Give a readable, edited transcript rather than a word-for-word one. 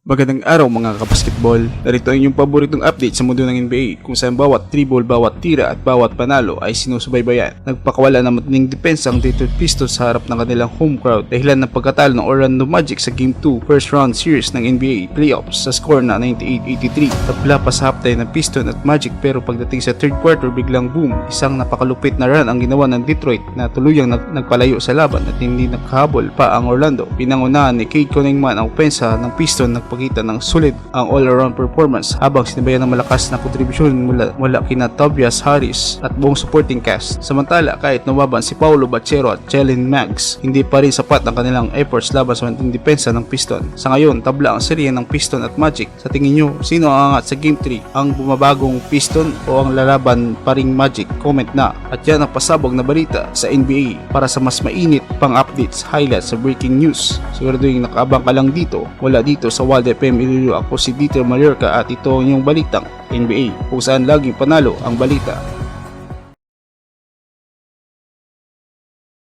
Magandang araw mga kabasketball. Narito ang inyong paboritong update sa mundo ng NBA kung saan bawat dribble, bawat tira at bawat panalo ay sinusubaybayan. Nagpakawala ng matinding depensa ang Detroit Pistons sa harap ng kanilang home crowd dahilan ng pagkatalo ng Orlando Magic sa Game 2 first round series ng NBA playoffs sa score na 98-83. Tabla pa sa halftime ng Pistons at Magic pero pagdating sa third quarter biglang boom, isang napakalupit na run ang ginawa ng Detroit na tuluyang nagpalayo sa laban at hindi nakahabol pa ang Orlando. Pinangunahan ni Cade Cunningham ang opensa ng Pistons nagpakita ng sulit ang all-around performance habang sinabayan ng malakas na kontribusyon mula kina Tobias Harris at buong supporting cast. Samantala, kahit nawaban si Paolo Banchero at Jalen Maggs, hindi pa rin sapat ang kanilang efforts laban sa matinding depensa ng Piston. Sa ngayon, tabla ang serye ng Piston at Magic. Sa tingin nyo, sino ang angat sa Game 3? Ang bumabagong Piston o ang lalaban pa ring Magic? Comment na. At yan ang pasabog na balita sa NBA. Para sa mas mainit pang updates, highlights sa breaking news, siguraduhin nakaabang ka lang dito. Wala dito sa Wild FM Ililo. Ako si Dieter Mallorca at ito ang inyong balitang NBA kung saan laging panalo ang balita.